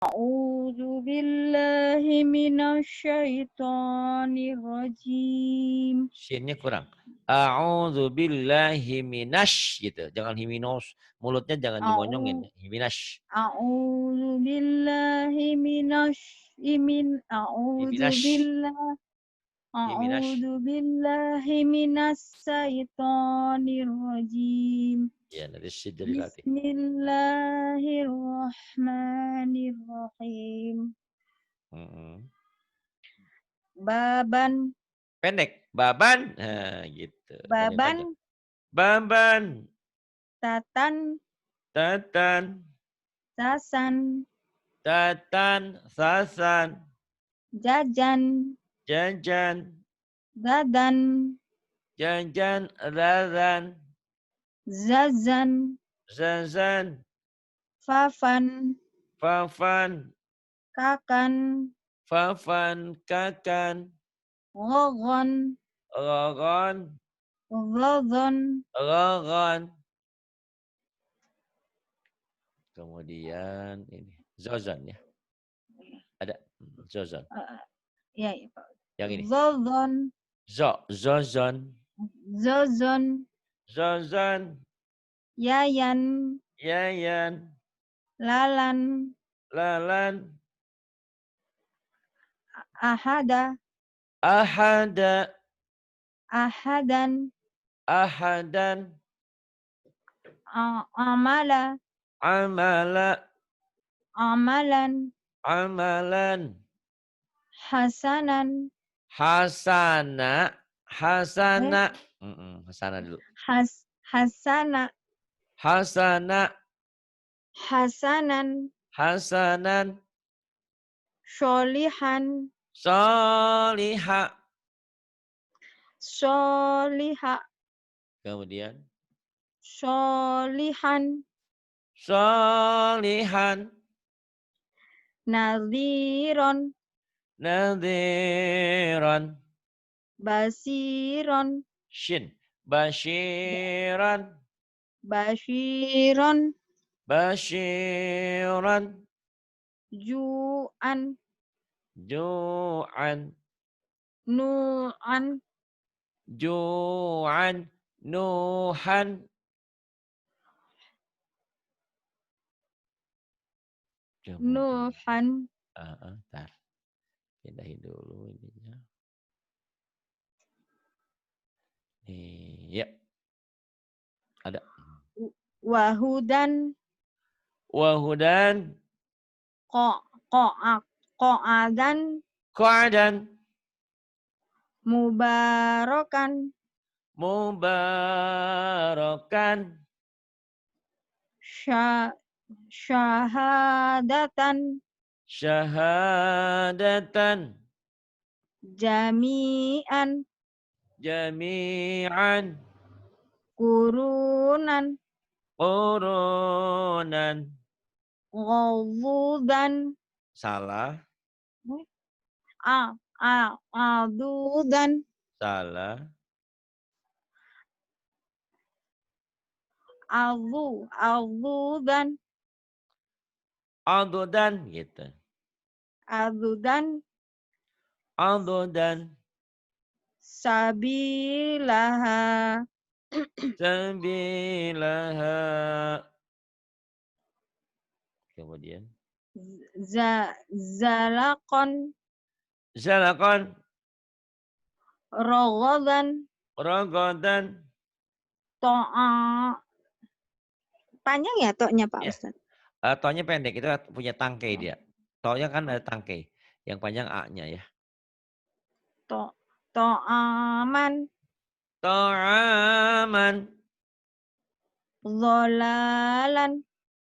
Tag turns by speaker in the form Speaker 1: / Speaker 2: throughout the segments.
Speaker 1: A'udzu billahi minasyaitonir rajim.
Speaker 2: Shinnya kurang. A'udzu billahi minash gitu. Jangan himinos. Mulutnya jangan dimonyongin. Minash.
Speaker 1: A'udzu billahi
Speaker 2: Himinash. Himinash.
Speaker 1: A'udzu billahi minas syaitonir rajim.
Speaker 2: Ya, nanti syiddah dilatih.
Speaker 1: Bismillahirrahmanirrahim. Baban,
Speaker 2: Pendek. Baban. Nah, gitu. Panjang-panjang.
Speaker 1: baban,
Speaker 2: Baban.
Speaker 1: tatan,
Speaker 2: Tatan.
Speaker 1: sasan,
Speaker 2: Tatan. Sasan.
Speaker 1: jajan,
Speaker 2: Janjan.
Speaker 1: gadan,
Speaker 2: Janjan. Razan.
Speaker 1: zazan,
Speaker 2: Zazan.
Speaker 1: fafan,
Speaker 2: Fafan.
Speaker 1: kakan,
Speaker 2: Fafan. Kakan.
Speaker 1: rogon,
Speaker 2: Rogon.
Speaker 1: rodon,
Speaker 2: Rogon. Kemudian ini. Zozan ya. Ada. Zozan.
Speaker 1: ya, ya Pak.
Speaker 2: Yang ini.
Speaker 1: Zozon,
Speaker 2: Zozon.
Speaker 1: zozon,
Speaker 2: Zozon.
Speaker 1: yayan,
Speaker 2: Yayan.
Speaker 1: lalan,
Speaker 2: Lalan.
Speaker 1: ahada,
Speaker 2: Ahada.
Speaker 1: ahadan,
Speaker 2: Ahadan.
Speaker 1: amala,
Speaker 2: Amala.
Speaker 1: amalan,
Speaker 2: Amalan.
Speaker 1: hasanan,
Speaker 2: Hasana. Hasana. Hasana dulu.
Speaker 1: hasana,
Speaker 2: Hasana.
Speaker 1: hasanan,
Speaker 2: Hasanan.
Speaker 1: sholihan,
Speaker 2: Soliha.
Speaker 1: sholiha,
Speaker 2: Kemudian.
Speaker 1: sholihan,
Speaker 2: Solihan.
Speaker 1: nadhiron,
Speaker 2: Nadhiran.
Speaker 1: basiron,
Speaker 2: Shin. Bashiran.
Speaker 1: bashiron,
Speaker 2: Bashiran.
Speaker 1: ju'an,
Speaker 2: Ju'an.
Speaker 1: nu'an,
Speaker 2: Ju'an. Nuhan.
Speaker 1: nuhan,
Speaker 2: Ntar. Pindahin dulu ininya. Iya. Ada.
Speaker 1: wahudan,
Speaker 2: Wahudan.
Speaker 1: ko'adan,
Speaker 2: Qa'dan.
Speaker 1: mubarakan,
Speaker 2: Mubarakan.
Speaker 1: syahadatan,
Speaker 2: Syahadatan.
Speaker 1: jami'an,
Speaker 2: Jami'an.
Speaker 1: kurunan,
Speaker 2: Qurunan.
Speaker 1: ghadudan,
Speaker 2: Salah.
Speaker 1: adudan,
Speaker 2: Salah.
Speaker 1: adudan,
Speaker 2: Adudan gitu.
Speaker 1: adudan,
Speaker 2: Adudan.
Speaker 1: sabilaha,
Speaker 2: Sabilaha. Kemudian.
Speaker 1: zalakon,
Speaker 2: Zalakon.
Speaker 1: rogodan,
Speaker 2: Rogodan.
Speaker 1: to'a. Panjang ya toknya Pak
Speaker 2: Ya.
Speaker 1: Ustadz?
Speaker 2: Tonya pendek. Itu punya tangkai dia. Tonya kan ada tangkai. Yang panjang A-nya ya.
Speaker 1: To'aman,
Speaker 2: Ta'aman.
Speaker 1: zolalan,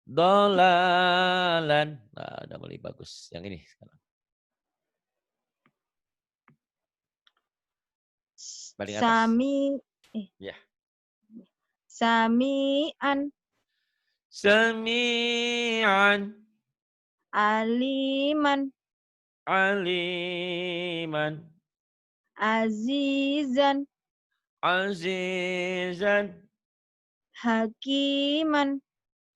Speaker 2: Dolalan. Nah, udah mulai bagus. Yang ini sekarang. Paling atas.
Speaker 1: Ya. Sami'an,
Speaker 2: Sami'an.
Speaker 1: aliman,
Speaker 2: Aliman.
Speaker 1: azizan,
Speaker 2: Azizan.
Speaker 1: hakiman,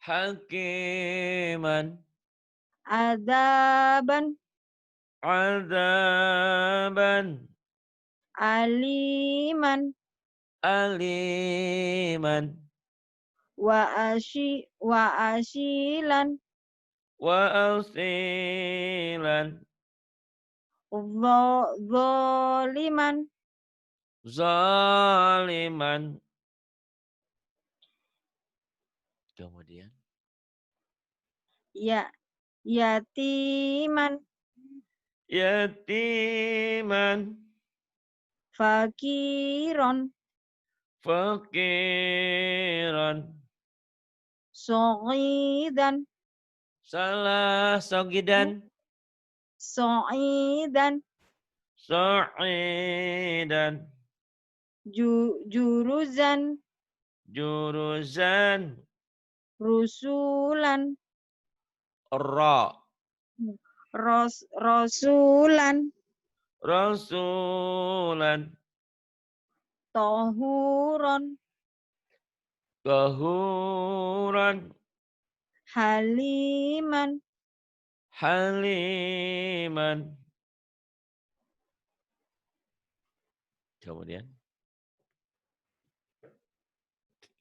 Speaker 2: Hakiman.
Speaker 1: Adzaban.
Speaker 2: Adzaban.
Speaker 1: Aliman.
Speaker 2: Aliman.
Speaker 1: Wa asyilan.
Speaker 2: Wa asilan.
Speaker 1: Zaliman.
Speaker 2: Zaliman. Kemudian.
Speaker 1: Yatiman.
Speaker 2: Yatiman.
Speaker 1: Fakiron.
Speaker 2: Fakiran.
Speaker 1: So'idan.
Speaker 2: Salah sogidan.
Speaker 1: So'idan.
Speaker 2: Sa'idan.
Speaker 1: Juruzan.
Speaker 2: Juruzan.
Speaker 1: Rusulan.
Speaker 2: Ra.
Speaker 1: Rasulan.
Speaker 2: Rasulan.
Speaker 1: Tohuron.
Speaker 2: Gahuran.
Speaker 1: Haliman.
Speaker 2: Haliman. Kemudian.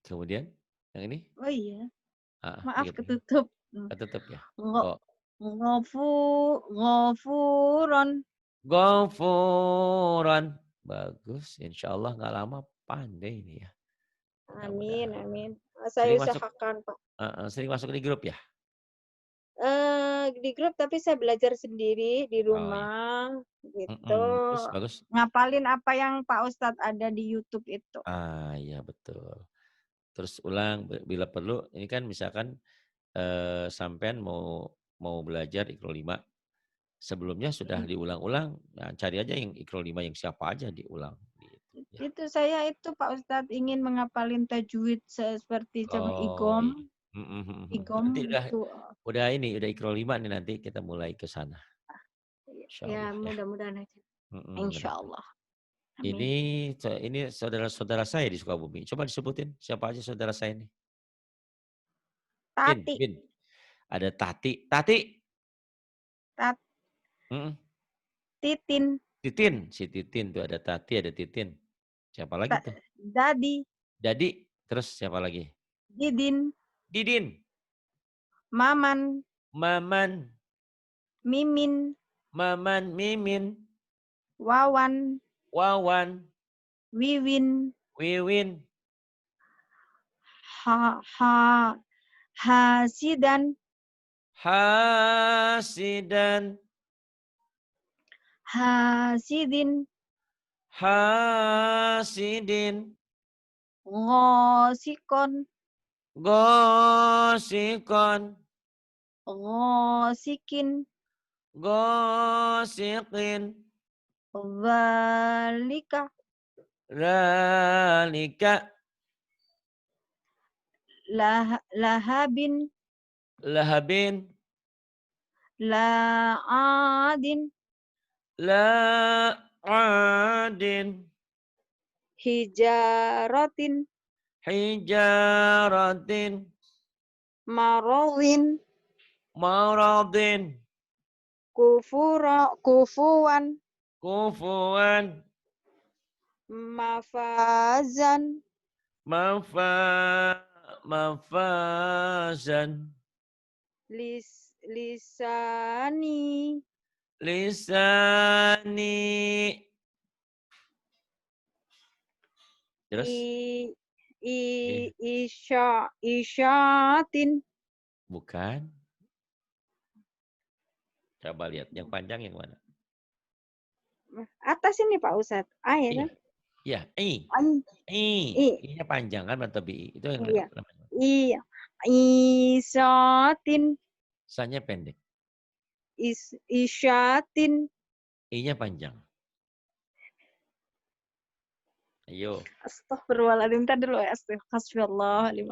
Speaker 2: Kemudian. Yang ini.
Speaker 1: Oh iya.
Speaker 2: Ah,
Speaker 1: Maaf
Speaker 2: dikit.
Speaker 1: ketutup.
Speaker 2: Ketutup ya.
Speaker 1: Ngo-
Speaker 2: Oh.
Speaker 1: Ghafuron.
Speaker 2: Ghafuran. Bagus. Insya Allah nggak lama pandai ini ya.
Speaker 1: Amin,
Speaker 2: Mudah-mudahan.
Speaker 1: amin.
Speaker 2: Sering
Speaker 1: Saya
Speaker 2: masuk.
Speaker 1: usahakan, Pak.
Speaker 2: Sering masuk di grup ya.
Speaker 1: Di grup tapi saya belajar sendiri di
Speaker 2: Oh iya.
Speaker 1: rumah gitu.
Speaker 2: Bagus, bagus.
Speaker 1: Ngapalin apa yang Pak Ustadz ada di YouTube itu.
Speaker 2: Ah iya betul. Terus ulang bila perlu. Ini kan misalkan sampean mau belajar Iqra 5. Sebelumnya sudah diulang-ulang. Nah, cari aja yang Iqra 5 yang siapa aja diulang. Gitu, ya.
Speaker 1: Itu saya itu Pak Ustadz ingin mengapalin tajwid seperti sama
Speaker 2: Iya.
Speaker 1: igom. Igom
Speaker 2: Nanti
Speaker 1: itu.
Speaker 2: udah Iqra 5 nih nanti kita mulai ke sana.
Speaker 1: Ya
Speaker 2: Insyaallah ya.
Speaker 1: mudah-mudahan aja. Insya Allah.
Speaker 2: Ini saudara-saudara saya di Sukabumi. Coba disebutin siapa aja saudara saya ini.
Speaker 1: Tati.
Speaker 2: Bin. Ada Tati. Tati.
Speaker 1: Titin.
Speaker 2: Titin. Si Titin tuh ada Tati, ada Titin. Siapa lagi tuh?
Speaker 1: Dadi.
Speaker 2: Dadi. Terus siapa lagi?
Speaker 1: Didin.
Speaker 2: Didin.
Speaker 1: Maman.
Speaker 2: Maman.
Speaker 1: Mimin.
Speaker 2: Maman. Mimin.
Speaker 1: Wawan.
Speaker 2: Wawan.
Speaker 1: Wiwin.
Speaker 2: Wiwin.
Speaker 1: Hasidan.
Speaker 2: Hasidan.
Speaker 1: Hasidin.
Speaker 2: Hasidin.
Speaker 1: Ngosikon.
Speaker 2: Gosikon.
Speaker 1: Ngosikin.
Speaker 2: Gosikin.
Speaker 1: Zalika.
Speaker 2: Zalika.
Speaker 1: Lahabin.
Speaker 2: Lahabin.
Speaker 1: La'adin.
Speaker 2: La'adin.
Speaker 1: Hijaratin.
Speaker 2: Hijaratin.
Speaker 1: Marodin.
Speaker 2: Maradin.
Speaker 1: Kufuwan.
Speaker 2: Kufuan.
Speaker 1: Mafazan.
Speaker 2: Mafazan.
Speaker 1: Lisani.
Speaker 2: Lisani. Terus?
Speaker 1: Isyatin.
Speaker 2: Bukan. Coba lihat yang panjang yang mana?
Speaker 1: Atas ini Pak Ustadz. A ya kan?
Speaker 2: Iya, I. I-nya panjang kan tapi itu yang namanya.
Speaker 1: Iya. Isyatin.
Speaker 2: Sa-nya pendek.
Speaker 1: Isyatin.
Speaker 2: I-nya panjang. Ayo.
Speaker 1: Astagfirullahaladzim. Tadi dulu ya. Astagfirullahaladzim.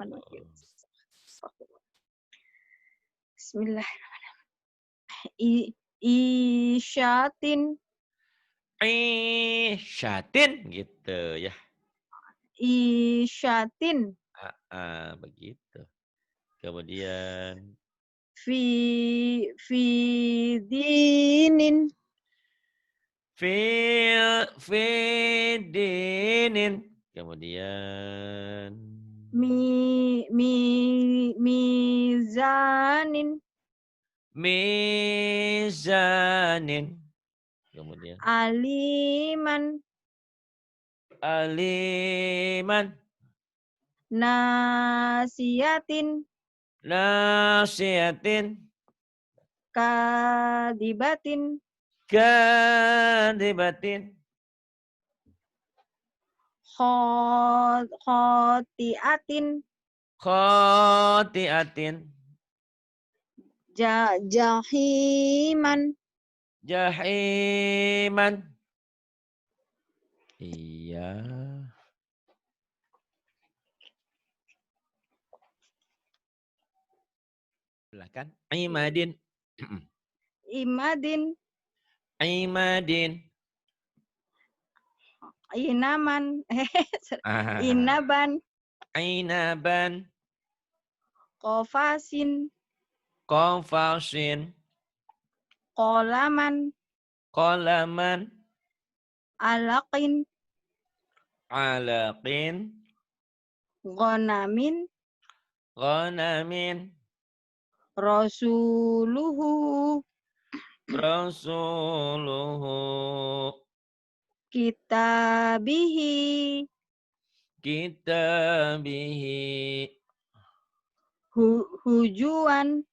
Speaker 1: Bismillahirrahmanirrahim. Isyatin.
Speaker 2: Isyatin gitu ya.
Speaker 1: Isyatin.
Speaker 2: Begitu. Kemudian
Speaker 1: fi dinin.
Speaker 2: Fi dinin. Kemudian
Speaker 1: Mizanin.
Speaker 2: mizanin. Kemudian
Speaker 1: Aliman.
Speaker 2: aliman.
Speaker 1: Nasiyatin.
Speaker 2: Nasiatin.
Speaker 1: Kadibatin.
Speaker 2: Kadibatin.
Speaker 1: Khotiatin.
Speaker 2: Khotiatin.
Speaker 1: Jahiman.
Speaker 2: Jahiman. Iya. Silakan. Imadin.
Speaker 1: Imadin.
Speaker 2: Imadin.
Speaker 1: Inaman.
Speaker 2: Ah.
Speaker 1: Inaban.
Speaker 2: Ainaban.
Speaker 1: Kofasin.
Speaker 2: Konfasin.
Speaker 1: Kolaman.
Speaker 2: Kolaman.
Speaker 1: Alaqin.
Speaker 2: Alaqin.
Speaker 1: Gonamin.
Speaker 2: Ghanamin.
Speaker 1: Rasuluhu.
Speaker 2: Rasuluhu.
Speaker 1: Kitabihi.
Speaker 2: Kitabihi.
Speaker 1: Hujuan.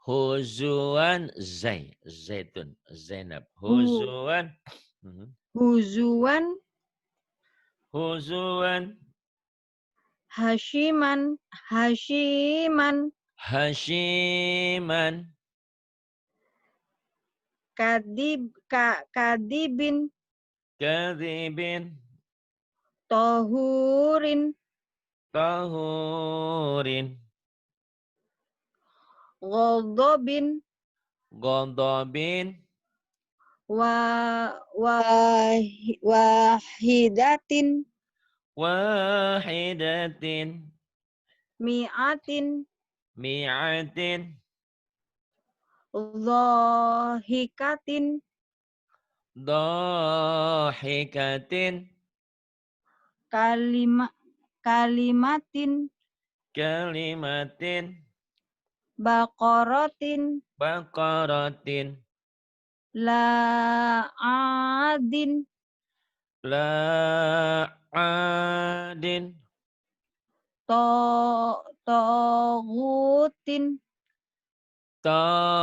Speaker 2: Huzuan zaitun Zainab. Huzuan.
Speaker 1: Huzuan.
Speaker 2: Huzuan.
Speaker 1: Hashiman. Hashiman.
Speaker 2: Hashiman.
Speaker 1: Kadibin.
Speaker 2: Kadibin.
Speaker 1: Tohurin.
Speaker 2: Tahurin.
Speaker 1: Ghadabin.
Speaker 2: Ghadabin.
Speaker 1: Wahidatin.
Speaker 2: Wahidatin.
Speaker 1: Mi'atin.
Speaker 2: Mi'atin.
Speaker 1: Dhahikatin.
Speaker 2: Dahikatin.
Speaker 1: Kalimatin.
Speaker 2: Kalimatin.
Speaker 1: Baqaratin.
Speaker 2: Baqaratin.
Speaker 1: La'adin.
Speaker 2: La'adin.
Speaker 1: Taghutin.
Speaker 2: Tagutin.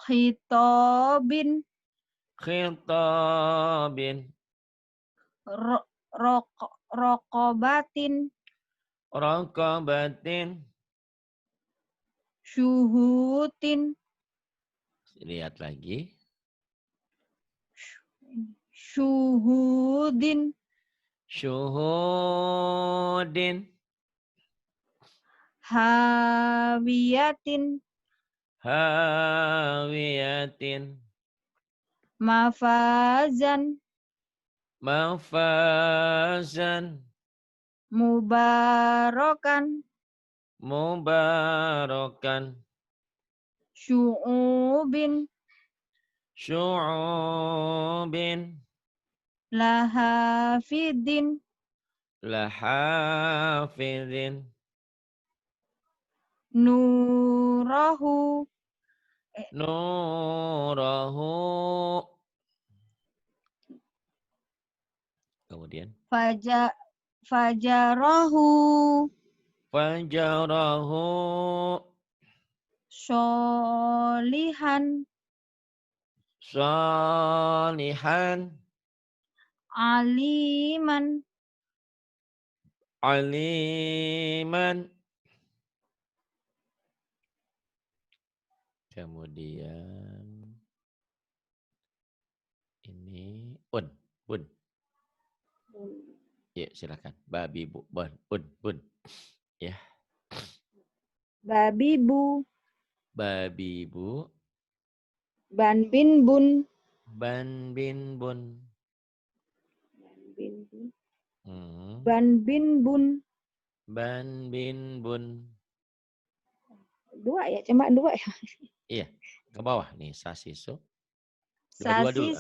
Speaker 1: Khitabin.
Speaker 2: Khitabin.
Speaker 1: Raqabatin.
Speaker 2: Raqabatin.
Speaker 1: Syuhutin.
Speaker 2: Lihat lagi.
Speaker 1: Syuhudin.
Speaker 2: Syuhudin.
Speaker 1: Hawiyatin.
Speaker 2: Hawiyatin.
Speaker 1: Mafazan.
Speaker 2: Mafazan.
Speaker 1: Mubarakan.
Speaker 2: Mubarakan.
Speaker 1: Syu'ubin.
Speaker 2: Syu'ubin.
Speaker 1: Lahafidin.
Speaker 2: Lahafidin.
Speaker 1: Nurahu.
Speaker 2: Nurahu. Kemudian.
Speaker 1: Fajarahu.
Speaker 2: Fajarahu.
Speaker 1: Sholihan.
Speaker 2: Salihan.
Speaker 1: Aliman.
Speaker 2: Aliman. Kemudian ini bun. Ya, silakan. Babi bu, bun. Ya.
Speaker 1: Babibu.
Speaker 2: Babi bu.
Speaker 1: Ban bin bun.
Speaker 2: Ban bin bun.
Speaker 1: Ban bin bun.
Speaker 2: Ban, bin, bun.
Speaker 3: 2 ya, cuma 2 ya.
Speaker 2: Iya, ke bawah nih, sasisu. Dua-dua dulu.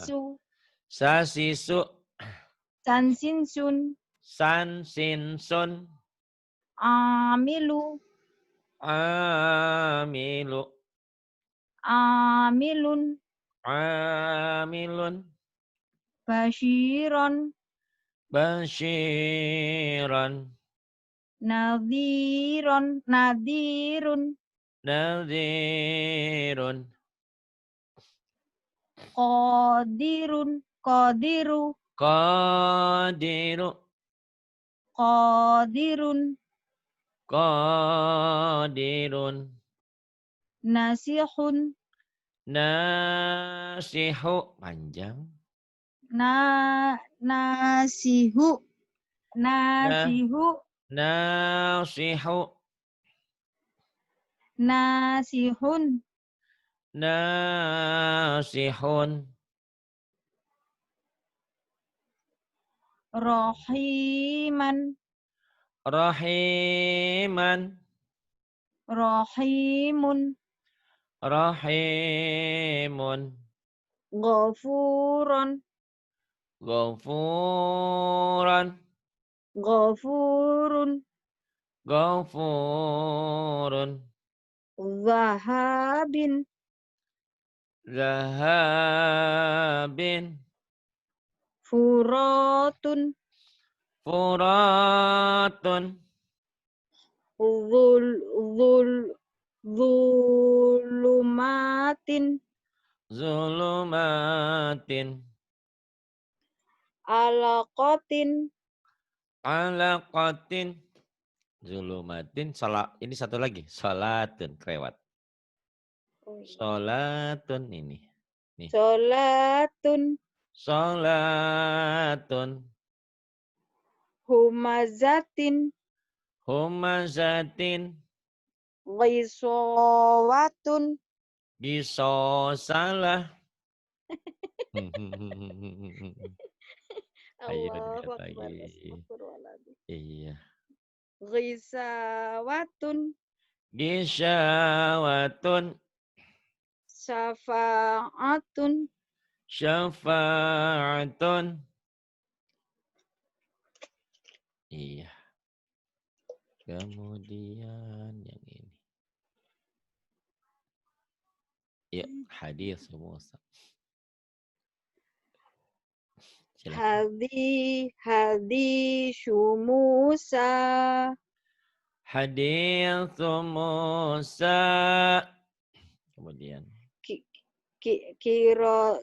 Speaker 1: Sasisu.
Speaker 2: Sasisu.
Speaker 1: Sansinsun.
Speaker 2: San, sin, sun.
Speaker 1: Amilu.
Speaker 2: Amilu.
Speaker 1: Amilun.
Speaker 2: Amilun.
Speaker 1: Basyiron.
Speaker 2: Basyiran.
Speaker 1: Nadhiron. Nadhirun.
Speaker 2: Nadhirun.
Speaker 1: Qadirun. Qadiru.
Speaker 2: Qadiru.
Speaker 1: Qadirun.
Speaker 2: Qadirun.
Speaker 1: Nasihun.
Speaker 2: Nasihu. Panjang.
Speaker 1: Nasihu.
Speaker 2: Nah,
Speaker 1: Nasihu.
Speaker 2: nasihu.
Speaker 1: Nasihun.
Speaker 2: Nasihun.
Speaker 1: Rahiman.
Speaker 2: Rahiman.
Speaker 1: Rahimun.
Speaker 2: Rahimun.
Speaker 1: Ghafuron.
Speaker 2: Ghafuran.
Speaker 1: Ghafurun.
Speaker 2: Ghafurun.
Speaker 1: Zahabin.
Speaker 2: Zahabin.
Speaker 1: Furatun.
Speaker 2: Furatun.
Speaker 1: Zul. Zul. Zulumatin.
Speaker 2: Zulumatin.
Speaker 1: Alaqatin.
Speaker 2: Alaqatin. Zulumatin. Ini satu lagi. Salatun. Kelewat. Salatun ini. Nih.
Speaker 1: Sholatun.
Speaker 2: Salatun.
Speaker 1: Humazatin.
Speaker 2: Humazatin.
Speaker 1: Ghisawatun.
Speaker 2: Gisosalah. Ayo
Speaker 1: Allahu
Speaker 2: dilihat
Speaker 1: Akbar.
Speaker 2: lagi.
Speaker 1: Astagfirullahaladzim.
Speaker 2: Iya.
Speaker 1: Ghisawatun.
Speaker 2: Gisyawatun.
Speaker 1: Syafa'atun.
Speaker 2: Syafa'atun. Iya. Kemudian yang ini. Ya, hadis Musa. Silakan.
Speaker 1: Hadis Musa.
Speaker 2: Hadis Musa. Kemudian.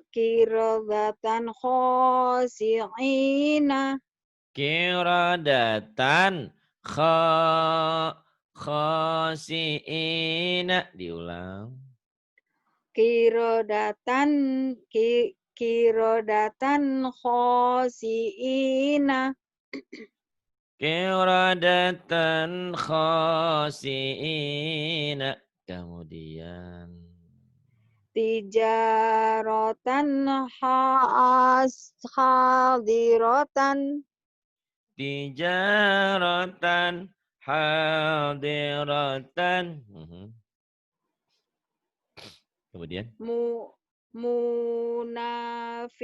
Speaker 1: Kirodatan khosi'ina.
Speaker 2: Kiradatan khasi'ina. Diulang.
Speaker 1: Kirodatan khosi'ina.
Speaker 2: Kiradatan khasi'ina. Kemudian.
Speaker 1: Tijaratan hadiratan.
Speaker 2: Tijaratan hadiratan. Kemudian.
Speaker 1: Munafikina.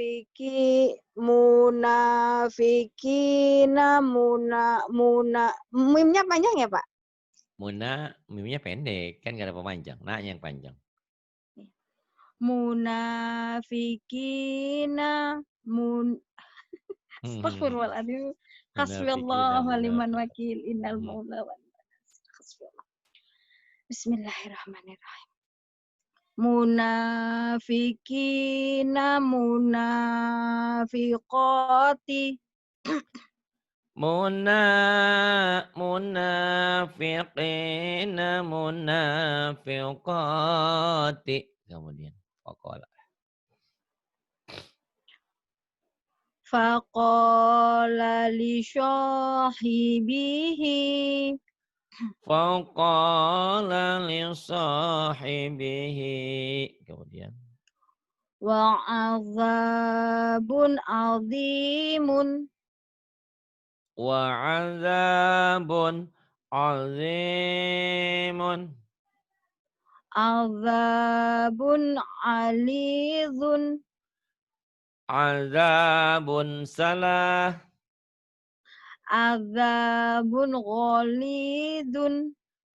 Speaker 1: Mimnya panjang ya Pak?
Speaker 2: Mimnya pendek. Kan gak ada pemanjang. Nah-nya yang panjang.
Speaker 1: Munafikina. Astaghfirullahaladzim. Hasbiyallah wa liman wakil. Innal maula wa Bismillahirrahmanirrahim. Munafikina. Munafiqati.
Speaker 2: Munafiqina. Munafiqati. Kemudian. Faqala.
Speaker 1: Faqala li syahibihi.
Speaker 2: Faqala li sahibihi. Kemudian.
Speaker 1: Wa'adzabun azimun.
Speaker 2: Wa'adzabun azimun.
Speaker 1: Azabun alizun.
Speaker 2: Azabun salah.
Speaker 1: Azabun ghalidun.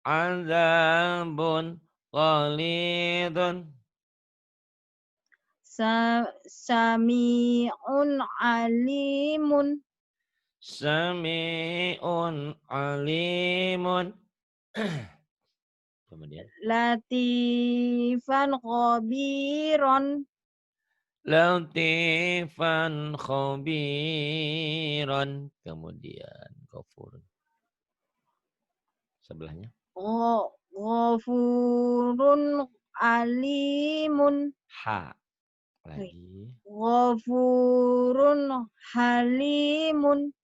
Speaker 2: Azabun ghalidun.
Speaker 1: Sami'un alimun.
Speaker 2: Sami'un alimun. Kemudian.
Speaker 1: Latifan khabiron.
Speaker 2: Latifan khabiran. Kemudian ghafurun. Sebelahnya.
Speaker 1: Ghafurun alimun.
Speaker 2: Ha. Lagi.
Speaker 1: Ghafurun halimun.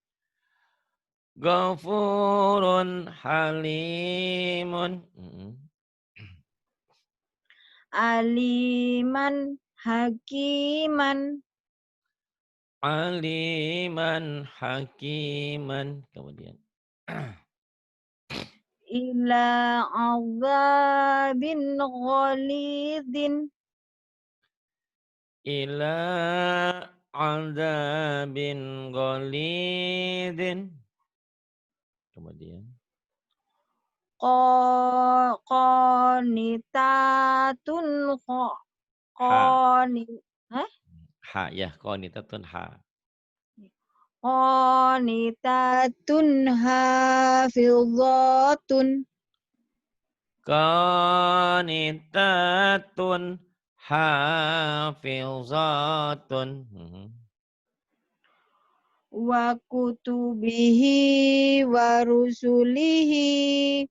Speaker 2: Ghafurun halimun.
Speaker 1: Aliman hakiman.
Speaker 2: Aliman hakiman. Kemudian.
Speaker 1: Ila azabin ghalidin.
Speaker 2: Ila azabin ghalidin. Kemudian.
Speaker 1: Qanitatun
Speaker 2: Ha.
Speaker 1: Hah?
Speaker 2: Ha ya, qanitatun ha.
Speaker 1: Qanitatun hafizatun.
Speaker 2: Qanitatun hafizatun.
Speaker 1: Wa kutubihi wa rusulihi.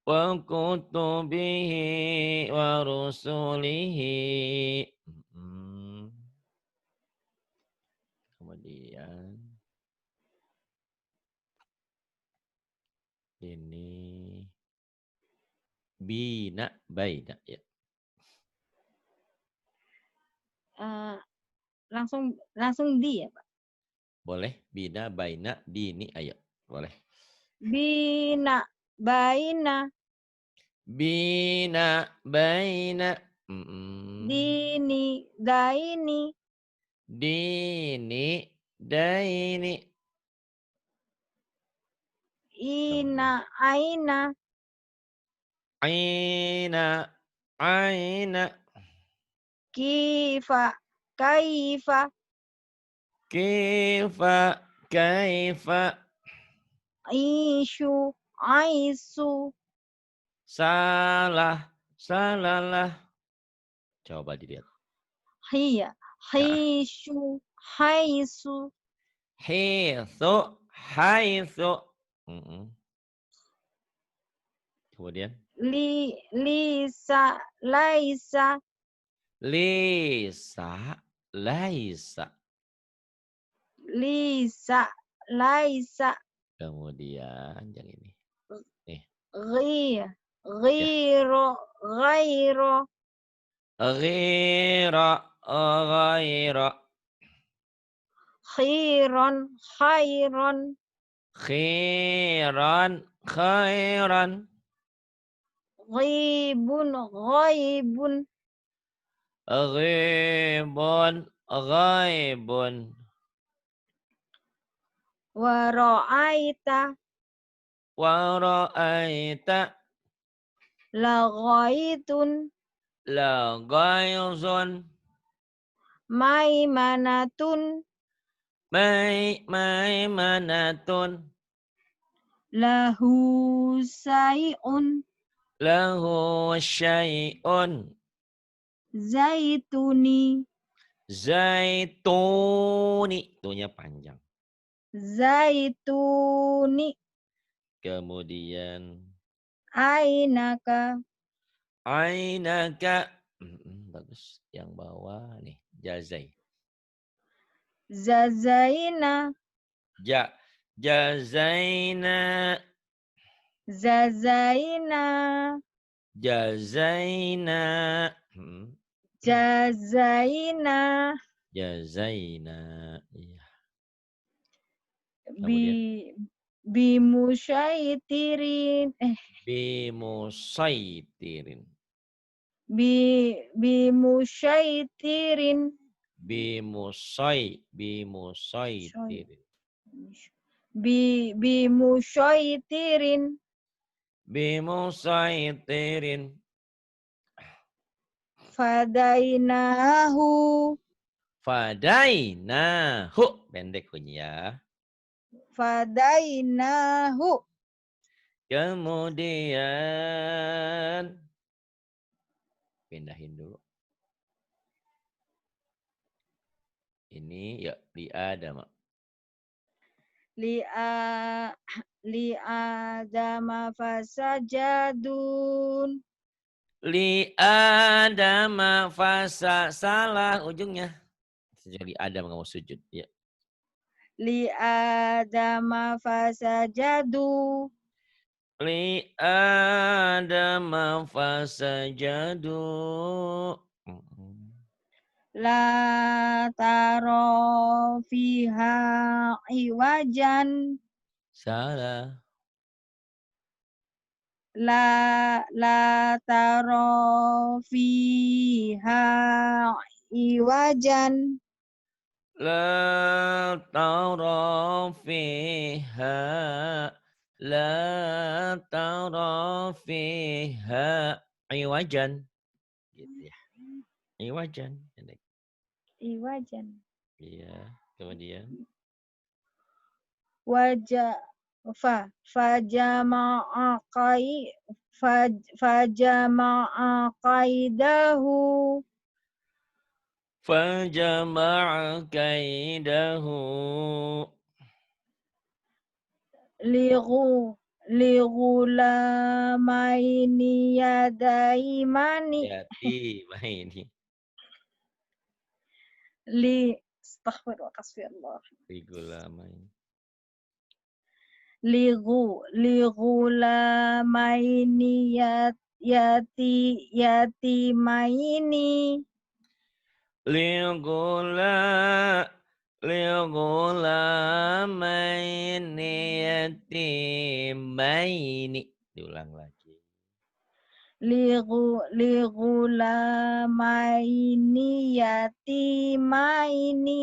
Speaker 2: Wa kutubihi wa rusulihi. Kemudian ini bina baina ya.
Speaker 1: Langsung di ya Pak.
Speaker 2: Boleh bina baina dini ayo. Boleh.
Speaker 1: Bina baina.
Speaker 2: Bina baina.
Speaker 1: Dini daini.
Speaker 2: Dini daini.
Speaker 1: Ina aina.
Speaker 2: Aina aina.
Speaker 1: Kifa kaifa.
Speaker 2: Kaifa kaifa.
Speaker 1: Ishu aisu.
Speaker 2: Salah salalah. Coba dilihat.
Speaker 1: Hiya hishu haisu.
Speaker 2: Hitsu haitsu. Kemudian
Speaker 1: Lisa laisa.
Speaker 2: lisa laisa.
Speaker 1: Lisa laisa.
Speaker 2: Kemudian yang ini. Nih.
Speaker 1: Ghiro ghairo.
Speaker 2: Ghira ghaira.
Speaker 1: Khiron khairon.
Speaker 2: Khiran khairan.
Speaker 1: Ghibun ghaibun.
Speaker 2: Ghibun ghaibun.
Speaker 1: Wa ra'aita
Speaker 2: Wa ra'aita
Speaker 1: la ghaitun.
Speaker 2: la ghaizun.
Speaker 1: Maimanatun
Speaker 2: Maimanatun.
Speaker 1: lahu sayun.
Speaker 2: Lahu syai'un.
Speaker 1: Zaituni.
Speaker 2: Zaituni. Tuhnya panjang.
Speaker 1: Zaituni.
Speaker 2: Kemudian
Speaker 1: Ainaka.
Speaker 2: ainaka. Bagus. Yang bawah nih. Jazai.
Speaker 1: Zazaina.
Speaker 2: Jazaina.
Speaker 1: Zazaina.
Speaker 2: Jazaina.
Speaker 1: Jazaina.
Speaker 2: Jazaina. Iya.
Speaker 1: Bi
Speaker 2: Kemudian
Speaker 1: bimusyaitirin
Speaker 2: Bimusaitirin.
Speaker 1: bimusyaitirin
Speaker 2: Bimusaitirin.
Speaker 1: bimusyaitirin
Speaker 2: Bimusaitirin.
Speaker 1: fadainahu
Speaker 2: Fadainahu. Pendek punya.
Speaker 1: fadainahu
Speaker 2: Kemudian pindahin dulu. Ini ya di Adam.
Speaker 1: li adama fasajadun
Speaker 2: Li Adam fasa salah ujungnya. Sejak li Adam kamu sujud ya.
Speaker 1: li adama fasajadu
Speaker 2: Li Adam fasajadu.
Speaker 1: la taro fiha iwajan
Speaker 2: Salah.
Speaker 1: la taro fiha iwajan
Speaker 2: La tara fiha. La tara fiha. Iwajan. Gitu ya. Iwajan.
Speaker 1: iwajan
Speaker 2: Iya. Kemudian.
Speaker 1: wajah fajama'a qaidahu
Speaker 2: Fajama'a kaidahu.
Speaker 1: lighulamaini yadaimani
Speaker 2: Yatimaini.
Speaker 1: astaghfirullah kasfirullah
Speaker 2: Ligulamaini.
Speaker 1: lighulamaini yatimaini
Speaker 2: Ligulamaini yatimaini. Diulang lagi.
Speaker 1: lighulamaini yatimaini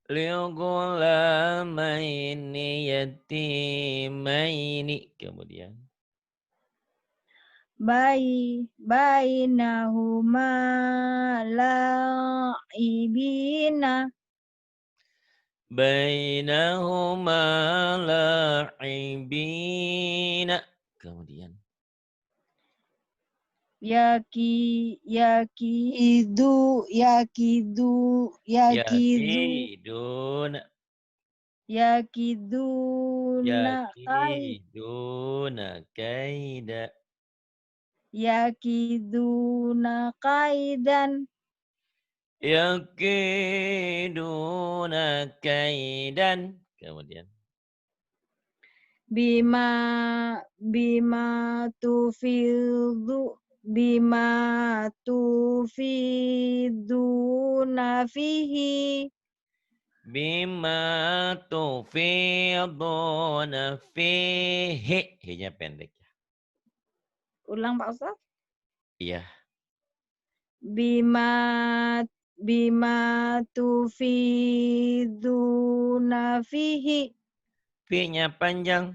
Speaker 2: Ligulamaini yatimaini. Kemudian.
Speaker 1: bainahuma la'ibina
Speaker 2: Bainahuma la'ibina. Kemudian.
Speaker 1: yakiduna
Speaker 2: Yakiduna. Kaida.
Speaker 1: yakiduna kaidan
Speaker 2: Yakiduna kaidan. Kemudian.
Speaker 1: bima tufiduna fihi
Speaker 2: Bima tufiduna fihi. Hi-nya pendek ya.
Speaker 1: ulang Pak Ustaz
Speaker 2: Iya.
Speaker 1: bima tufiduna fihi
Speaker 2: Fi-nya panjang.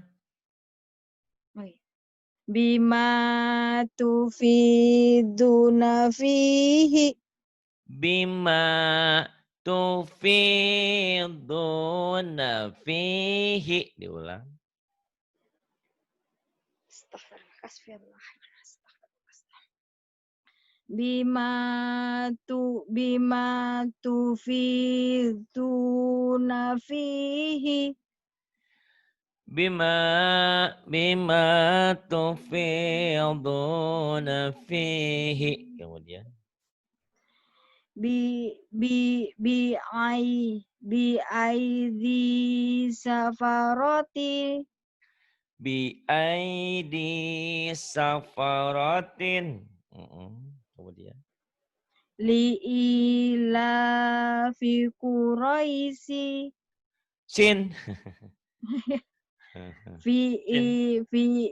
Speaker 1: bima tufiduna fihi
Speaker 2: Bima tufiduna fihi. Diulang.
Speaker 1: bima tufiduna fihi
Speaker 2: Bima tufiduna fihi. Kemudian.
Speaker 1: Aidi safaroti
Speaker 2: Bi aidi safaratin. Kemudian.
Speaker 1: ila fi quraisi
Speaker 2: Sin.
Speaker 1: fi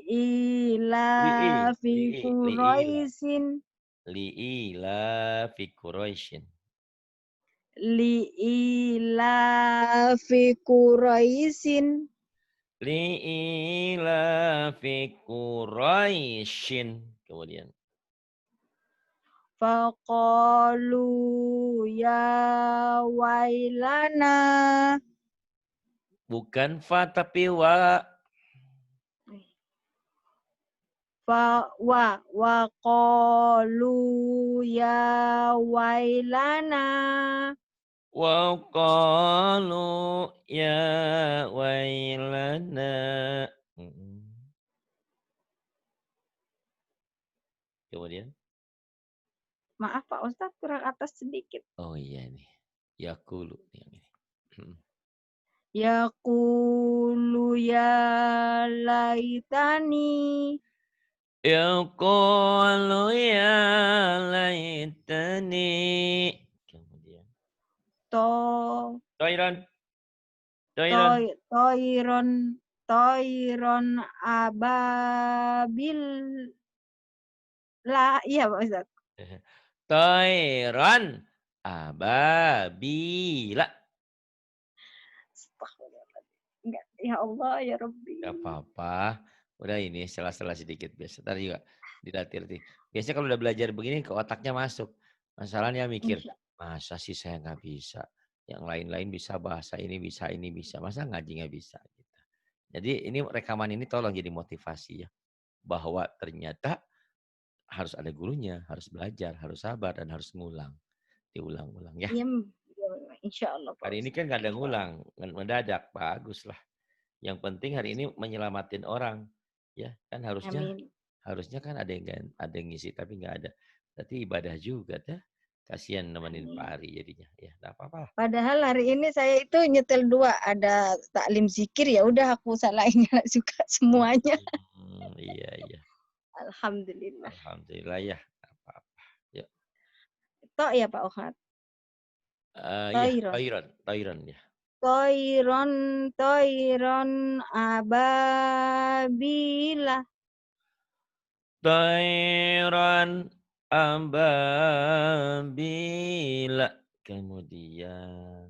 Speaker 1: ila fi
Speaker 2: Li'ila.
Speaker 1: Quraisin
Speaker 2: Li'ila fi Quraisyin.
Speaker 1: li ila fi Quraisin
Speaker 2: Li'ila fi Quraisyin. Kemudian.
Speaker 1: faqalu ya wailana
Speaker 2: Bukan fa tapi wa.
Speaker 1: wa qalu ya wailana
Speaker 2: Wa qalu ya wailana. Kemudian.
Speaker 1: maaf Pak Ustadz kurang atas sedikit.
Speaker 2: Oh iya nih. Yaqulu yang ini.
Speaker 1: Yaqulu ya laitani
Speaker 2: Yaqulu ya laitani. Kemudian.
Speaker 1: to
Speaker 2: Toiron. Toiron.
Speaker 1: toiron ababil la iya Pak Ustadz.
Speaker 2: Toiron ababila.
Speaker 1: Enggak, ya Allah ya Rabbi.
Speaker 2: Gak apa-apa. Udah ini salah-salah sedikit biasa. Ntar juga dilatih. Biasanya kalau udah belajar begini ke otaknya masuk. Masalahnya mikir, masa sih saya nggak bisa. Yang lain-lain bisa bahasa ini bisa. Masa ngaji nggak bisa? Gitu. Jadi ini rekaman ini tolong jadi motivasi ya. Bahwa ternyata harus ada gurunya, harus belajar, harus sabar, dan harus ngulang. Diulang-ulang ya.
Speaker 1: Iya, insya Allah Pak
Speaker 2: Hari ini kan nggak ada ngulang, mendadak, bagus lah. Yang penting hari ini menyelamatin orang, ya kan harusnya kan ada yang ngisi tapi nggak ada. Berarti ibadah juga ya. Kasihan nemenin Pak Ari jadinya, ya nggak apa-apa.
Speaker 1: Padahal hari ini saya itu nyetel 2, ada taklim zikir ya udah aku salahin juga semuanya.
Speaker 2: Iya.
Speaker 1: Alhamdulillah.
Speaker 2: Alhamdulillah ya, apa-apa. Ya.
Speaker 1: Tok ya Pak Ohad.
Speaker 2: Ya, Toiron ya.
Speaker 1: Toiron ababila.
Speaker 2: Toiron ababila. Kemudian.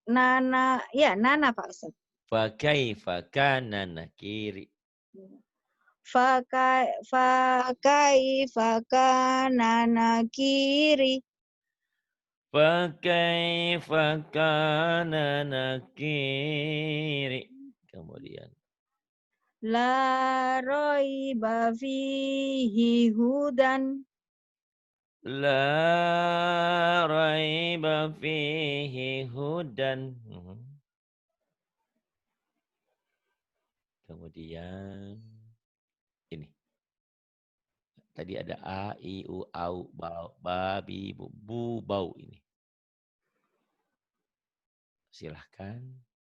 Speaker 2: Nana
Speaker 1: Pak Ustaz.
Speaker 2: Fakaifa kana nakiri.
Speaker 1: Fakaifa kana nakiri.
Speaker 2: Fakaifa kana nakiri. Kemudian.
Speaker 1: La raiba fihi hudan.
Speaker 2: La raiba fihi hudan. Kemudian ini. Tadi ada a, i, u, au, bau, babi, bu, bau ini. Silahkan.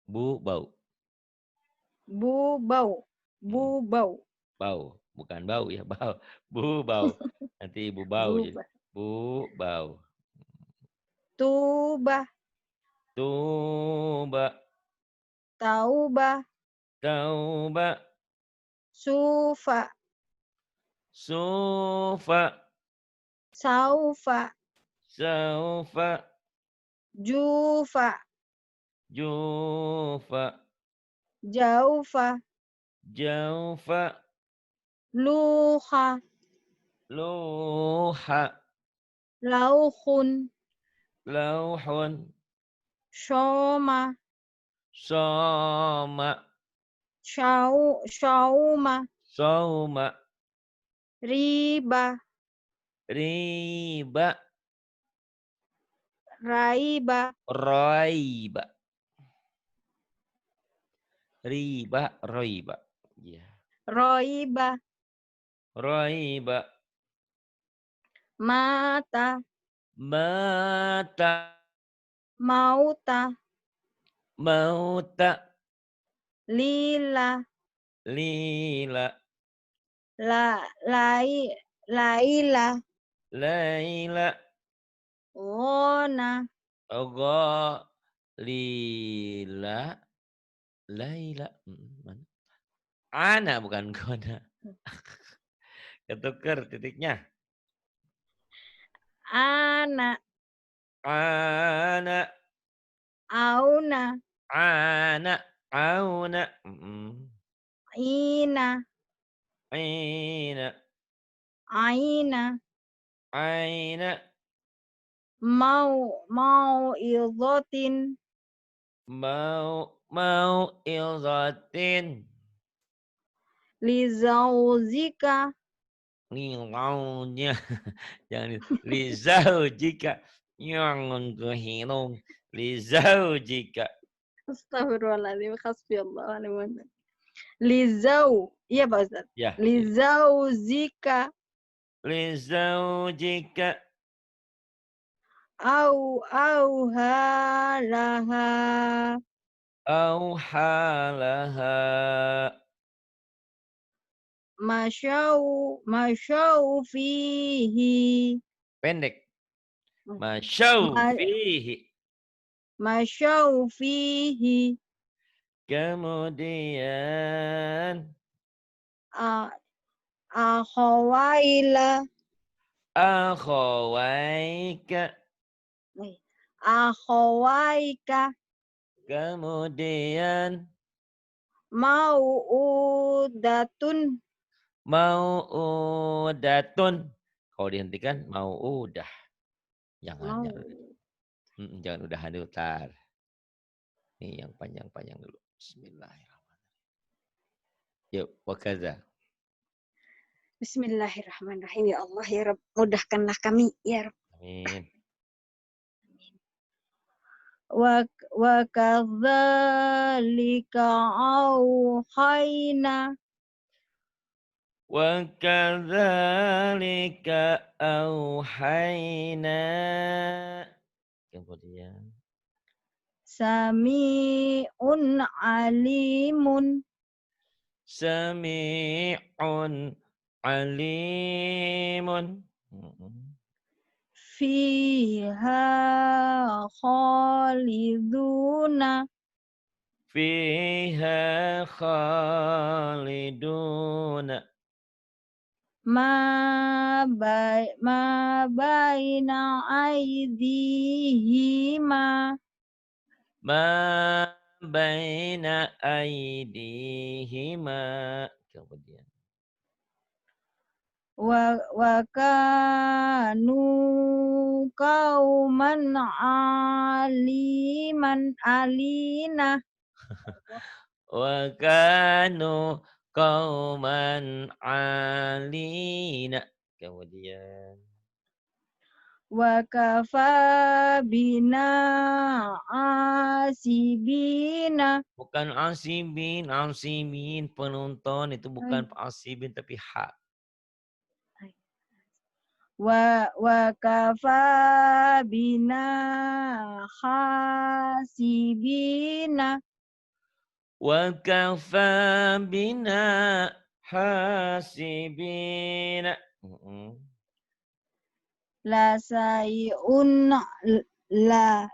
Speaker 2: Bu, bau.
Speaker 1: Bu, bau. Bu, bau.
Speaker 2: Bau. Bukan bau ya, bau. Bu, bau. Nanti ibu bau.
Speaker 1: Bu,
Speaker 2: Jadi. Bu, bau.
Speaker 1: Tubah.
Speaker 2: Tuba.
Speaker 1: Taubah.
Speaker 2: Tauba.
Speaker 1: Sufa.
Speaker 2: Sufa.
Speaker 1: Saufa.
Speaker 2: Saufa.
Speaker 1: Jufa.
Speaker 2: Jufa.
Speaker 1: Jaufa.
Speaker 2: Jaufa.
Speaker 1: Luha.
Speaker 2: Luha.
Speaker 1: Lauhun.
Speaker 2: Lauhun.
Speaker 1: Shoma.
Speaker 2: Soma.
Speaker 1: Shauma.
Speaker 2: Soma.
Speaker 1: Riba.
Speaker 2: Riba.
Speaker 1: Raiba.
Speaker 2: Roiba. Riba. Roiba. Ya.
Speaker 1: Roiba.
Speaker 2: Roiba.
Speaker 1: Mata.
Speaker 2: Mata.
Speaker 1: Mauta.
Speaker 2: Mauta.
Speaker 1: Lila.
Speaker 2: Lila.
Speaker 1: Laila.
Speaker 2: Laila.
Speaker 1: Gona.
Speaker 2: Ogo. Lila. Laila. Mana? Ana bukan gona. Ketuker titiknya.
Speaker 1: Ana.
Speaker 2: Ana.
Speaker 1: Auna.
Speaker 2: Ana. Auna.
Speaker 1: Ina.
Speaker 2: Aina.
Speaker 1: Aina.
Speaker 2: Aina.
Speaker 1: Mau idhatin.
Speaker 2: Mau ilzatin.
Speaker 1: Lizauzika.
Speaker 2: Ngilaunya. Jangan lizau jika yang kehinung lizau jika
Speaker 1: Astagfirullahaladzim. Hasbiyallah wa ni'mal wakil. Lizau. Iya Pak Ustadz.
Speaker 2: ya
Speaker 1: Lizauzika.
Speaker 2: lizau jika
Speaker 1: Au halaha.
Speaker 2: au halaha
Speaker 1: Masyau fihi.
Speaker 2: pendek masyau
Speaker 1: Ma-
Speaker 2: fihi
Speaker 1: Masyau fihi.
Speaker 2: kemudian
Speaker 1: Akhawaila.
Speaker 2: akhawaika
Speaker 1: Akhawaika.
Speaker 2: kemudian
Speaker 1: Mau'udatun.
Speaker 2: mau'udatun kalau dihentikan mau'udah jangan
Speaker 1: Mau.
Speaker 2: jangan udahan dulu tar. Nih yang panjang-panjang dulu. Bismillahirrahmanirrahim. Yuk, wakaza.
Speaker 1: Bismillahirrahmanirrahim. Ya Allah, ya Rabb. Mudahkanlah kami, ya Rabb.
Speaker 2: Amin.
Speaker 1: Wa kadzalika auhayna.
Speaker 2: Wa kadzalika auhayna. Kemudian.
Speaker 1: Sami'un alimun.
Speaker 2: Sami'un alimun.
Speaker 1: Fiha khaliduna.
Speaker 2: Fiha khaliduna.
Speaker 1: Ma baina aydihima.
Speaker 2: Ma baina aydihima. Kemudian.
Speaker 1: Wa kanu kauman alina.
Speaker 2: Wa kanu qauman alina. Kemudian.
Speaker 1: Wa kafa bina asibina.
Speaker 2: Bukan asibin, asibin penonton itu bukan asibin tapi ha.
Speaker 1: Wa kafa bina hasibina.
Speaker 2: Wa kafa bina hasibina.
Speaker 1: La sayun la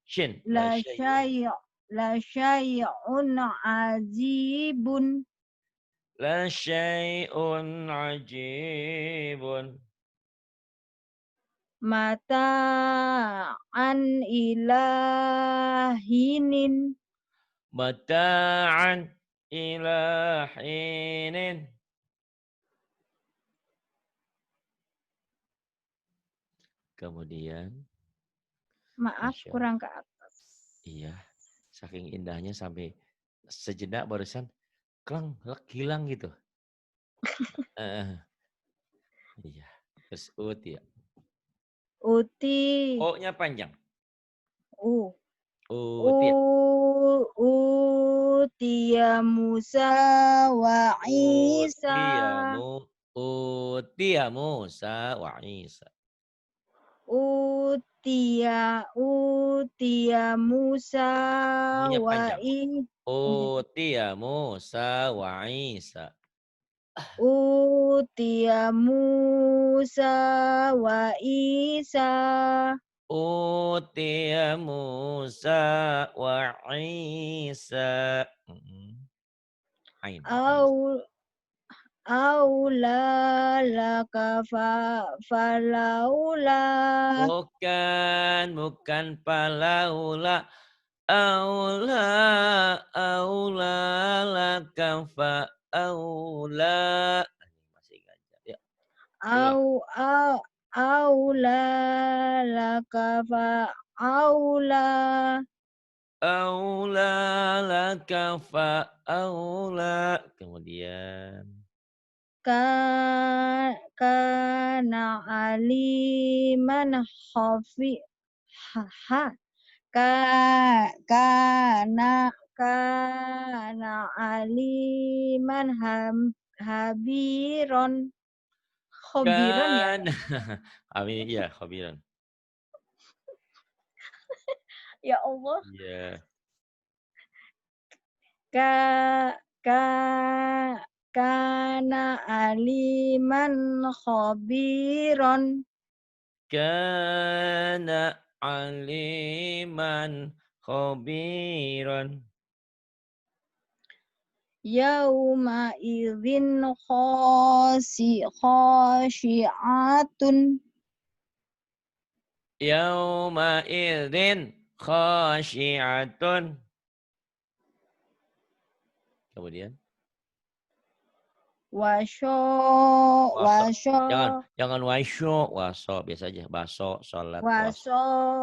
Speaker 2: Shin.
Speaker 1: syai'un ajibun.
Speaker 2: La syai'un ajibun.
Speaker 1: Mata'an ilahinin.
Speaker 2: Mata'an ilahinin. Kemudian.
Speaker 1: Maaf kurang ke atas.
Speaker 2: Iya. Saking indahnya sampai sejenak barusan klang hilang gitu. Iya. Terus uti ya.
Speaker 1: Uti.
Speaker 2: O-nya panjang.
Speaker 1: Uti. Utia Musa wa Isa.
Speaker 2: Utia Musa wa Isa.
Speaker 1: Utia Musa
Speaker 2: O-nya
Speaker 1: wa
Speaker 2: panjang.
Speaker 1: Isa.
Speaker 2: Utia Musa wa Isa.
Speaker 1: Utia Musa wa Isa.
Speaker 2: Utiya Musa wa Isa. Ain.
Speaker 1: Aula laka falaula.
Speaker 2: Bukan falaula. Aula laka fa'aula. Masih ganjal. Ya, diulang.
Speaker 1: Aula laka fa'aula.
Speaker 2: Aula laka fa'aula. Kemudian.
Speaker 1: Kana aliman khafi kana aliman habiron khobiron ya.
Speaker 2: Kan. Amin ya, khabiran.
Speaker 1: Ya Allah.
Speaker 2: Iya.
Speaker 1: Kana aliman khabiron.
Speaker 2: Kana aliman khabiran.
Speaker 1: Yauma idzin khashi'atun.
Speaker 2: Yauma idzin khashi'atun. Kemudian jangan wasyo, waso biasa aja, baso, salat, waso.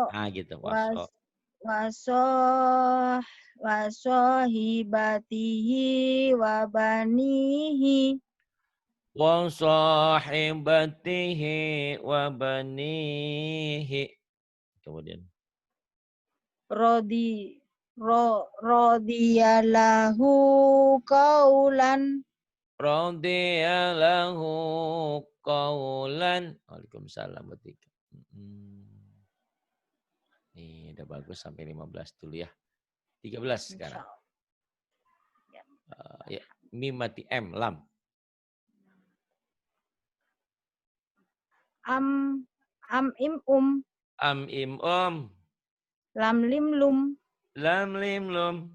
Speaker 2: Nah gitu, waso.
Speaker 1: Wasahibatihi wa banihi.
Speaker 2: Wa sahibatihi wa banihi. Kemudian
Speaker 1: Rodiyalahu qaulan.
Speaker 2: Radiyalahu qaulan. Waalaikumsalam. Nih udah bagus sampai 15 dulu ya. 13 sekarang. Ya, mim mati M, lam.
Speaker 1: Am im
Speaker 2: Am im
Speaker 1: lam lim lum.
Speaker 2: Lam lim lum.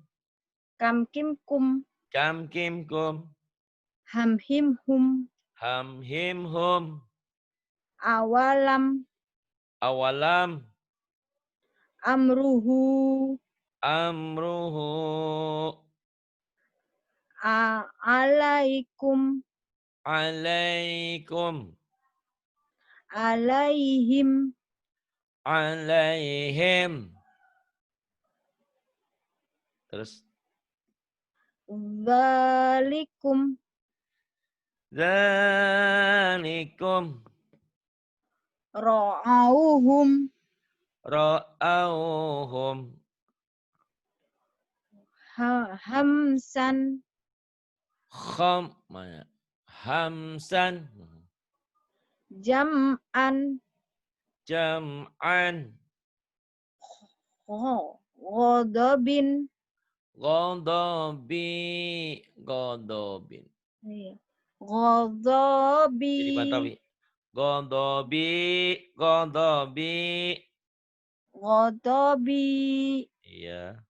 Speaker 1: Kam kim kum.
Speaker 2: Kam kim kum.
Speaker 1: Ham him hum.
Speaker 2: Ham him hum.
Speaker 1: Awalam.
Speaker 2: Awalam.
Speaker 1: Amruhu.
Speaker 2: Amruhu.
Speaker 1: Alaikum.
Speaker 2: Alaikum.
Speaker 1: Alaihim.
Speaker 2: Alaihim. Terus
Speaker 1: Zalikum.
Speaker 2: Zalikum.
Speaker 1: Ra'auhum.
Speaker 2: Ra'auhum.
Speaker 1: Hamsan.
Speaker 2: Hamsan.
Speaker 1: Jam'an.
Speaker 2: Jam'an.
Speaker 1: Ghodobin.
Speaker 2: Godobin.
Speaker 1: Ghodobi.
Speaker 2: Jadi pantawi. Godobi. Iya.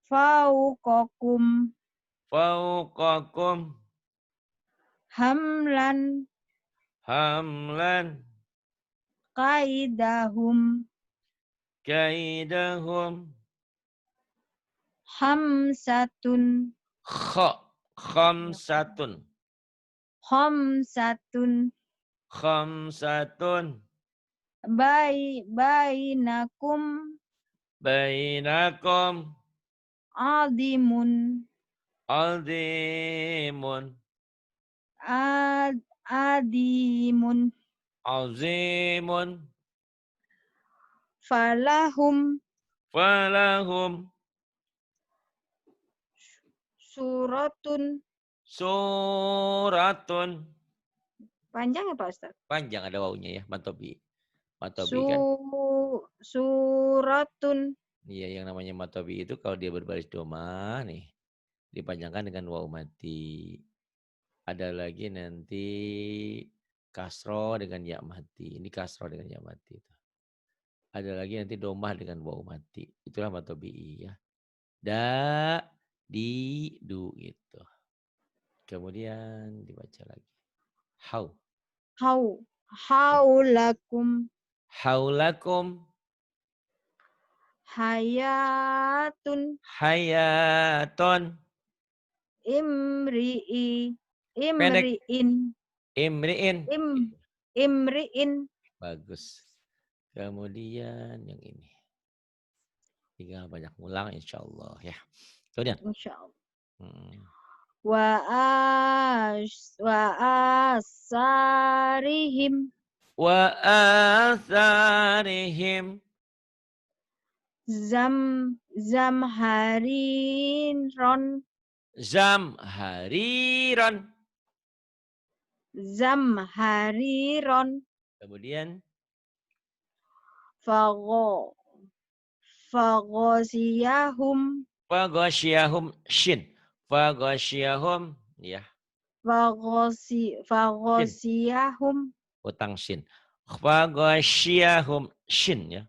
Speaker 1: Fauqakum. Hamlan. Kaidahum. Hamsatun.
Speaker 2: Khamsatun. Bainakum.
Speaker 1: Adimun.
Speaker 2: Azimun.
Speaker 1: Falahum. Suratun. Panjang ya Pak Ustaz?
Speaker 2: Panjang ada wawunya ya, matobi. Matobi kan.
Speaker 1: Suratun.
Speaker 2: Iya, yang namanya matobi itu kalau dia berbaris doma nih, dipanjangkan dengan wawu mati. Ada lagi nanti kasro dengan ya mati. Ini kasro dengan ya mati. Ada lagi nanti domah dengan waw mati. Itulah matobi'i ya. Da, di, du gitu. Kemudian dibaca lagi. Hau.
Speaker 1: Haulakum
Speaker 2: Haulakum
Speaker 1: hayatun
Speaker 2: hayaton. Pendek.
Speaker 1: imri'in
Speaker 2: Imri'in.
Speaker 1: imri'in.
Speaker 2: Bagus. Kemudian yang ini. Tinggal banyak ngulang insya Allah ya. Kemudian.
Speaker 1: Insyaallah.
Speaker 2: Hmm.
Speaker 1: Wa asarihim
Speaker 2: Wa atharihim
Speaker 1: zamhariron
Speaker 2: zamhariron. Kemudian
Speaker 1: faghosiyahum
Speaker 2: faghasyahum shin. Faghasyahum ya.
Speaker 1: faghosiyahum
Speaker 2: Utang shin. Faghasyahum shin ya.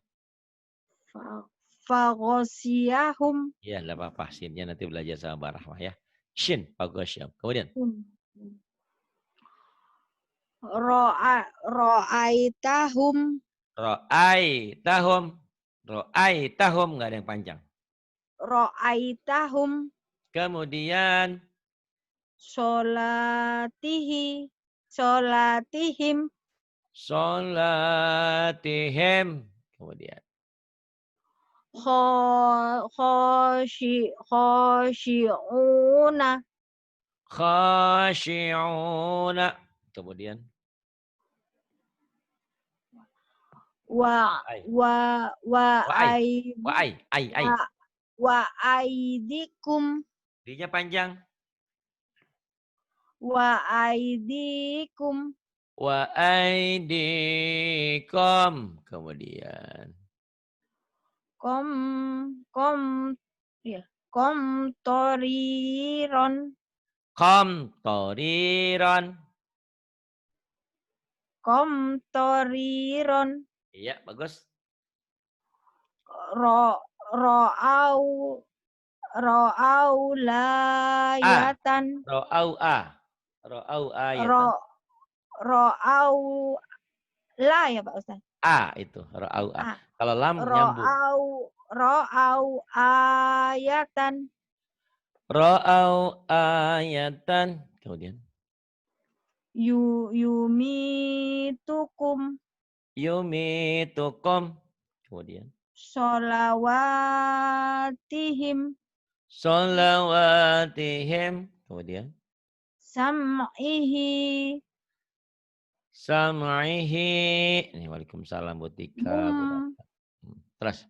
Speaker 1: faghosiyahum
Speaker 2: Ya, enggak apa-apa. Shinnya nanti belajar sama Mbak Rahmah ya. Shin, faghasyahum. Kemudian
Speaker 1: ra'aitahum
Speaker 2: Ro'aitahum. Ro'aitahum enggak ada yang panjang.
Speaker 1: ra'aitahum
Speaker 2: Kemudian
Speaker 1: solatihim
Speaker 2: sholatihim. Kemudian
Speaker 1: khoshi'una
Speaker 2: khashi'una. Kemudian
Speaker 1: wa
Speaker 2: ai.
Speaker 1: wa wa
Speaker 2: Ai.
Speaker 1: aidi
Speaker 2: Wa ai.
Speaker 1: wa aidikum
Speaker 2: Dinya panjang.
Speaker 1: wa aidikum
Speaker 2: Wa aidikum. Kemudian
Speaker 1: kom toriron
Speaker 2: qamtariran. Iya, bagus.
Speaker 1: ro'au layatan
Speaker 2: Ro'au ayatan.
Speaker 1: ro'au la ya Pak Ustaz.
Speaker 2: Itu ro'au a. Kalau lam nyambung.
Speaker 1: Ro'au ayatan
Speaker 2: Ro'au ayatan. Kemudian
Speaker 1: yumitukum
Speaker 2: yumitukum. Kemudian
Speaker 1: sholawatihim
Speaker 2: sholawatihim. Kemudian
Speaker 1: sam'ihi
Speaker 2: sam'ihi. Ini waalaikumsalam Butika. Terus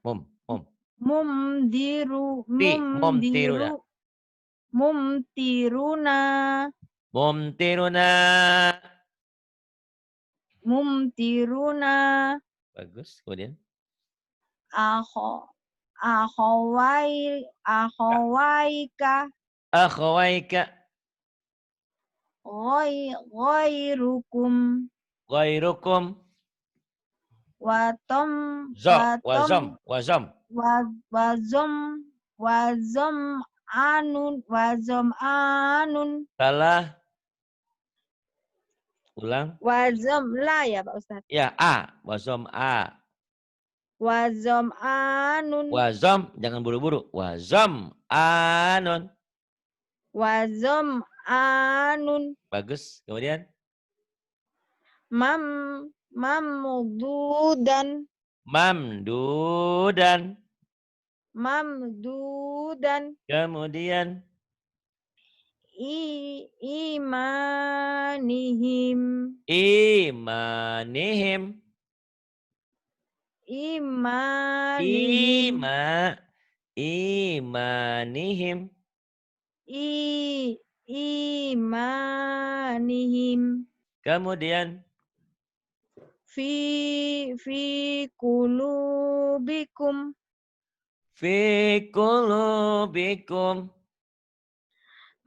Speaker 2: mumtiruna.
Speaker 1: Mumtiruna.
Speaker 2: Bagus. Kemudian
Speaker 1: Akhawaika ghairukum watom wazom anun
Speaker 2: salah. Ulang.
Speaker 1: wazom la ya Pak Ustaz.
Speaker 2: Ya, wazom
Speaker 1: Wazom anun.
Speaker 2: Wazom, jangan buru-buru. Wazom anun. Bagus. Kemudian
Speaker 1: mamdudan.
Speaker 2: Kemudian
Speaker 1: imanihim. Imanihim.
Speaker 2: Kemudian
Speaker 1: Fi kulubikum.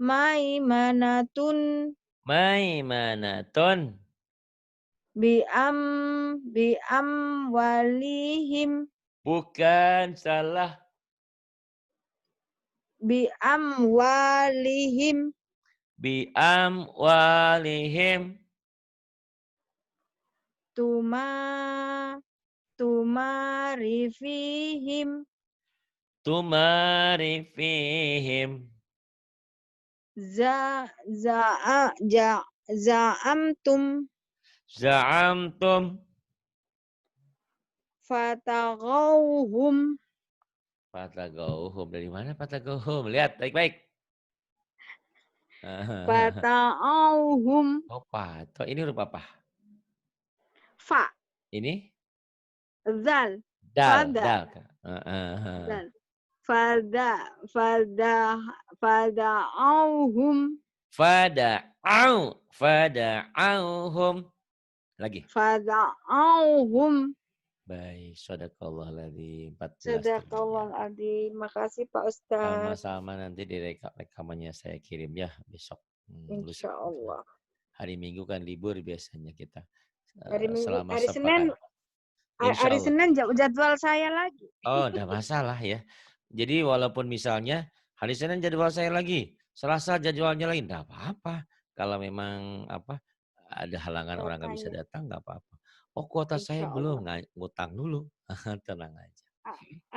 Speaker 1: Maimanatun
Speaker 2: Maimanatun.
Speaker 1: Bi'am walihim.
Speaker 2: Bukan salah.
Speaker 1: Bi'am walihim.
Speaker 2: Bi'amwalihim.
Speaker 1: Tumarifihim.
Speaker 2: Tumarifihim.
Speaker 1: Za'amtum.
Speaker 2: Za'amtum.
Speaker 1: Fatagauhum.
Speaker 2: Fatagauhum. Dari mana fatagauhum? Lihat baik-baik.
Speaker 1: Fata'auhum.
Speaker 2: Oh, pato. Ini huruf apa?
Speaker 1: Fa.
Speaker 2: Ini?
Speaker 1: Zal.
Speaker 2: Dal.
Speaker 1: Fada.
Speaker 2: Dal.
Speaker 1: Zal. Fada'auhum.
Speaker 2: Fada'auhum. Lagi.
Speaker 1: Fada'auhum.
Speaker 2: Baik. Sadaqallahul 14 terjadinya.
Speaker 1: Sadaqallahul adzim. Makasih Pak Ustadz.
Speaker 2: Sama-sama, nanti di rekamannya saya kirim ya besok.
Speaker 1: Insya Allah.
Speaker 2: Hari Minggu kan libur biasanya kita.
Speaker 1: Hari Minggu,
Speaker 2: Selama
Speaker 1: hari
Speaker 2: sepekan.
Speaker 1: Senin,
Speaker 2: Insya
Speaker 1: hari
Speaker 2: Allah.
Speaker 1: Senin jadwal saya lagi.
Speaker 2: Oh, enggak masalah ya. Jadi walaupun misalnya hari Senin jadwal saya lagi, Selasa jadwalnya lagi, enggak apa-apa. Kalau memang ada halangan orang nggak bisa datang, enggak apa-apa. Oh, kuota saya belum, ngutang dulu. Tenang aja.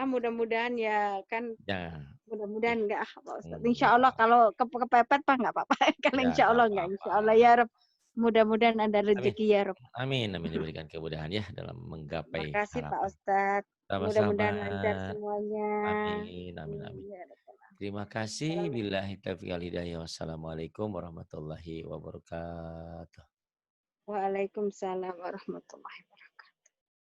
Speaker 1: Mudah-mudahan ya kan.
Speaker 2: Ya.
Speaker 1: Mudah-mudahan enggak Pak Ustadz. Insya Allah kalau kepepet Pak enggak apa-apa. Kalau
Speaker 2: Ya,
Speaker 1: insya Allah enggak. Insya Allah ya Rob. Mudah-mudahan ada rezeki ya Rob.
Speaker 2: Amin, diberikan kemudahan ya dalam menggapai
Speaker 1: Makasih Pak
Speaker 2: harapan.
Speaker 1: Ustadz.
Speaker 2: Sama-sama.
Speaker 1: Mudah-mudahan lancar semuanya.
Speaker 2: Amin. Terima kasih. Billahi taufiq wal hidayah. Wassalamualaikum warahmatullahi wabarakatuh.
Speaker 1: Waalaikumsalam warahmatullahi wabarakatuh.